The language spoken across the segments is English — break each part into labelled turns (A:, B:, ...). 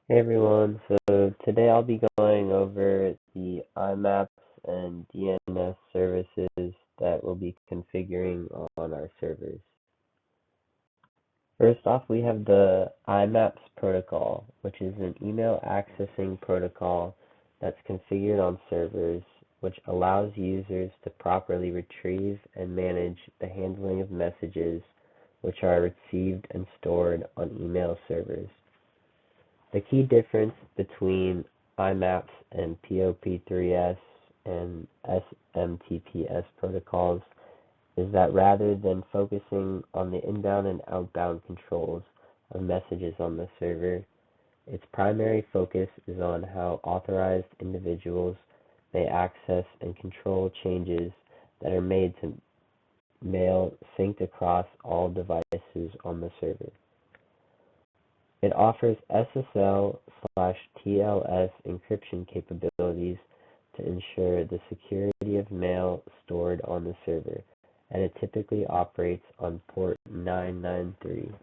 A: Hey everyone, so today I'll be going over the IMAPS and DNS services that we'll be configuring on our servers. First off, we have the IMAPS protocol, which is an email accessing protocol that's configured on servers, which allows users to properly retrieve and manage the handling of messages which are received and stored on email servers. The key difference between IMAPS and POP3S and SMTPS protocols is that rather than focusing on the inbound and outbound controls of messages on the server, its primary focus is on how authorized individuals may access and control changes that are made to mail synced across all devices on the server. It offers SSL/TLS encryption capabilities to ensure the security of mail stored on the server, and it typically operates on port 993.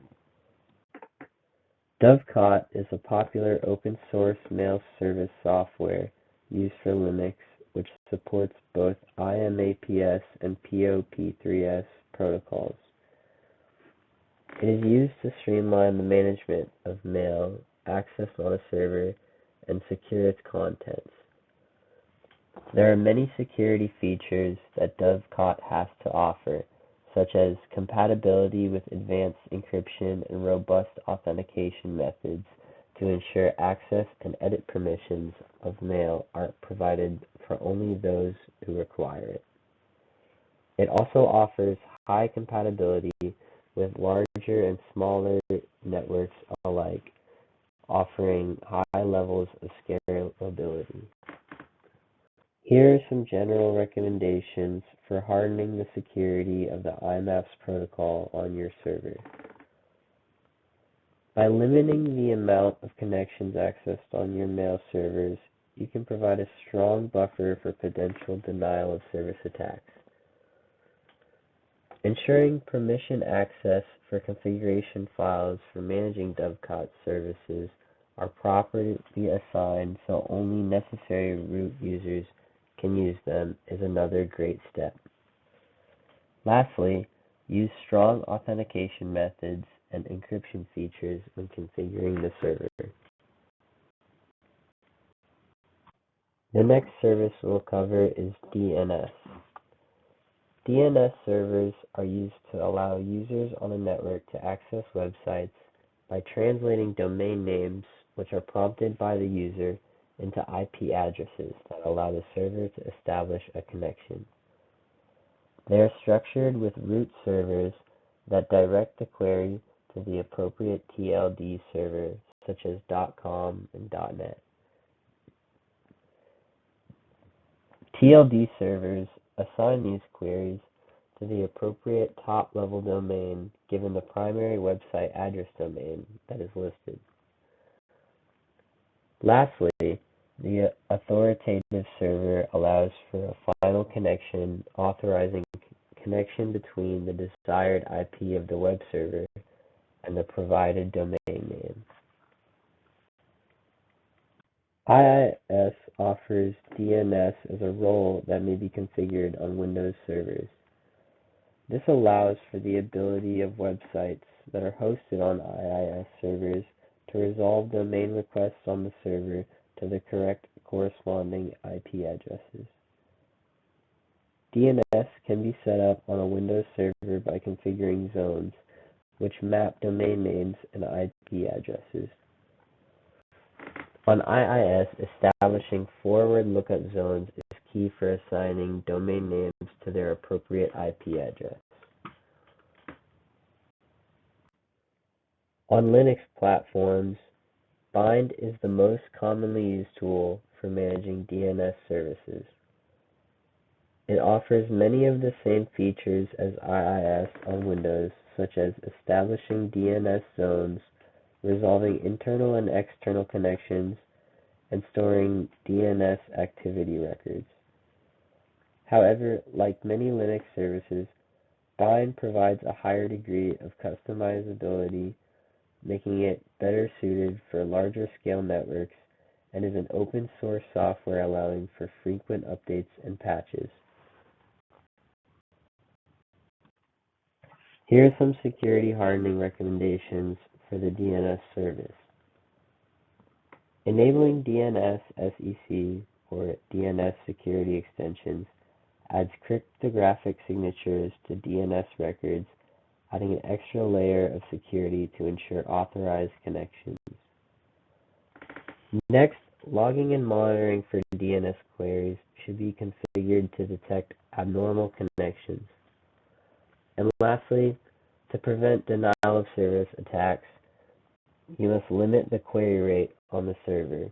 A: Dovecot is a popular open-source mail service software used for Linux, which supports both IMAPS and POP3S protocols. It is used to streamline the management of mail accessed on a server and secure its contents. There are many security features that Dovecot has to offer, such as compatibility with advanced encryption and robust authentication methods to ensure access and edit permissions of mail are provided for only those who require it. It also offers high compatibility with larger and smaller networks alike, offering high levels of scalability. Here are some general recommendations for hardening the security of the IMAPS protocol on your server. By limiting the amount of connections accessed on your mail servers, you can provide a strong buffer for potential denial of service attacks. Ensuring permission access for configuration files for managing Dovecot services are properly assigned so only necessary root users can use them is another great step. Lastly, use strong authentication methods and encryption features when configuring the server. The next service we'll cover is DNS. DNS servers are used to allow users on a network to access websites by translating domain names, which are prompted by the user, into IP addresses that allow the server to establish a connection. They are structured with root servers that direct the query to the appropriate TLD server, such as .com and .net. TLD servers assign these queries to the appropriate top-level domain given the primary website address domain that is listed. Lastly, the authoritative server allows for a final connection authorizing connection between the desired IP of the web server and the provided domain name. IIS offers DNS as a role that may be configured on Windows servers. This allows for the ability of websites that are hosted on IIS servers to resolve domain requests on the server to the correct corresponding IP addresses. DNS can be set up on a Windows server by configuring zones, which map domain names and IP addresses. On IIS, establishing forward lookup zones is key for assigning domain names to their appropriate IP address. On Linux platforms, Bind is the most commonly used tool for managing DNS services. It offers many of the same features as IIS on Windows, such as establishing DNS zones, resolving internal and external connections, and storing DNS activity records. However, like many Linux services, Bind provides a higher degree of customizability making it better suited for larger scale networks, and is an open source software allowing for frequent updates and patches. Here are some security hardening recommendations for the DNS service. Enabling DNS SEC or DNS security extensions adds cryptographic signatures to DNS records, adding an extra layer of security to ensure authorized connections. Next, logging and monitoring for DNS queries should be configured to detect abnormal connections. And lastly, to prevent denial of service attacks, you must limit the query rate on the server.